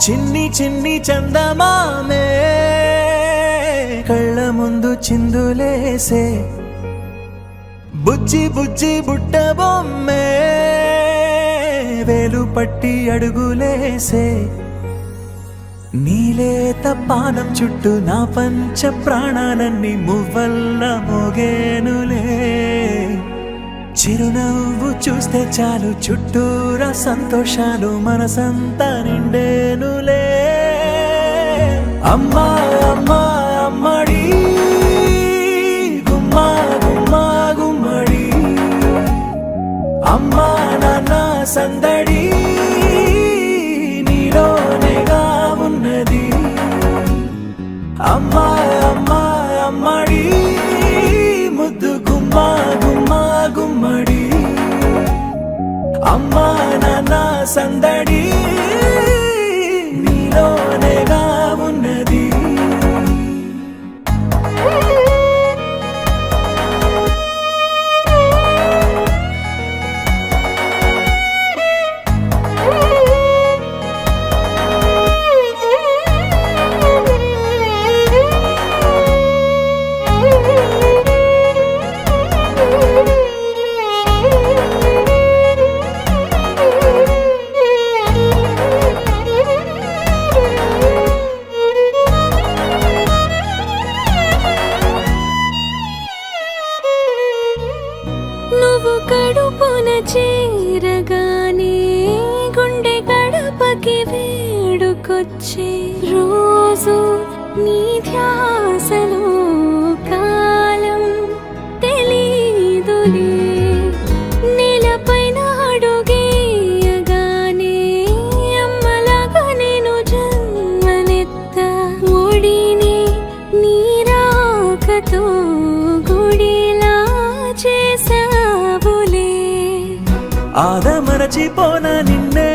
చిన్ని చిన్ని చందమామే కళ్ళ ముందు చిందులేసే బుజ్జి బుజ్జి బుట్ట బొమ్మే వేలు పట్టి అడుగులేసే నీలేత పానం చుట్టూ నా పంచ ప్రాణాలన్నీ మువ్వల్ల మోగేనులే చిరునవ్వు చూస్తే చాలు చుట్టూరా సంతోషాలు మనసంతా నిండేనులే అమ్మా అమ్మా అమ్మడి గుమ్మా గుమ్మా గుమ్మడి అమ్మా నాన్న సందడి నీలోనేగా ఉన్నది అమ్మా అమ్మా అమ్మడి ముద్దు గుమ్మా గుమ్మా గుమ్మడి అమ్మా నాన్న సందడి నీలోనేగా ఉన్నది నువ్వు కడుపున చేరగానే గుండె గడపకి వేడుకొచ్చే రోజు నీ ధ్యాసలో కాలం తెలీదులే నేలపైన అడుగేయగానే అమ్మలాగా నేను జన్మనెత్త ఒడిని నీ రాకతో గుడిలా చేసావులే ఆదమరచిపోనా నిన్నే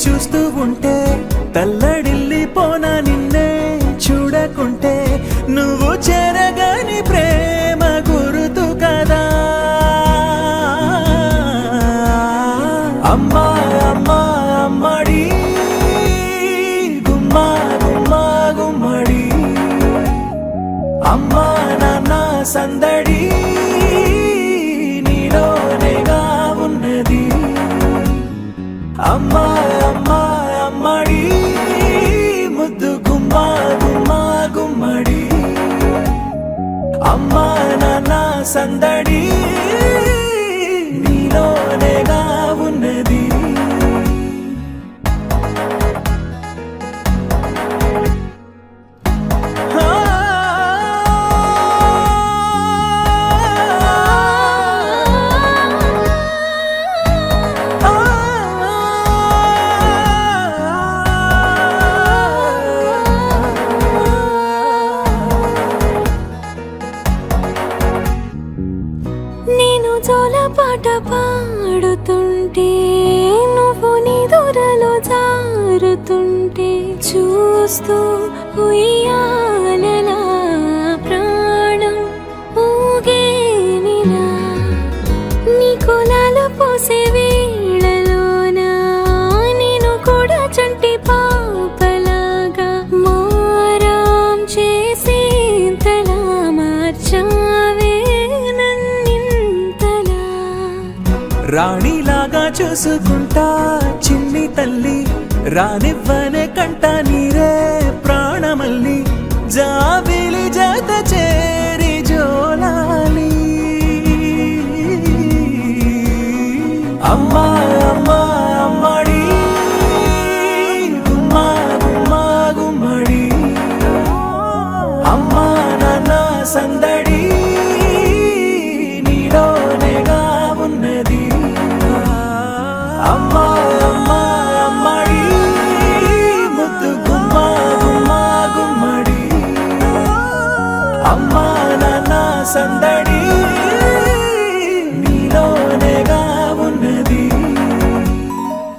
చూస్తూ ఉంటే తల్లడిల్లిపోనా నిన్నే చూడకుంటే నువ్వు చెరగని ప్రేమ గురుతు కదా అమ్మా అమ్మా అమ్మడి గుమ్మా గుమ్మా గుమ్మడి అమ్మా నాన్న సందడి నీలోనేగా ఉన్నది అమ్మా అమ్మా అమ్మడి ముద్దు గుమ్మా గుమ్మా గుమ్మడి అమ్మా నాన్న సందడి నీలోనేగా ఉన్నది నేను జోలపాట పాడుతుంటే నువ్వు నిదురలో జారుతుంటే చూస్తూ ఉయ్యాలలా ప్రాణం ఊగేనిలా నీ కులాల పోసే వేళలోన నేను కూడా చంటి పాపలాగా మారాం చేసేంతలా మార్చావే రాణిలాగా చూసుకుంటా చిన్ని తల్లి రానివ్వనే కంట నీరే ప్రాణమల్లి జాబిలి జత చేరి జోలాలి అమ్మా అమ్మా అమ్మడి గుమ్మా గుమ్మా గుమ్మడి అమ్మా నాన్న సందడి నీలోనేగా ఉన్నది అమ్మా అమ్మా అమ్మడి ముద్దు గుమ్మా గుమ్మా గుమ్మడి అమ్మా నాన్న సందడి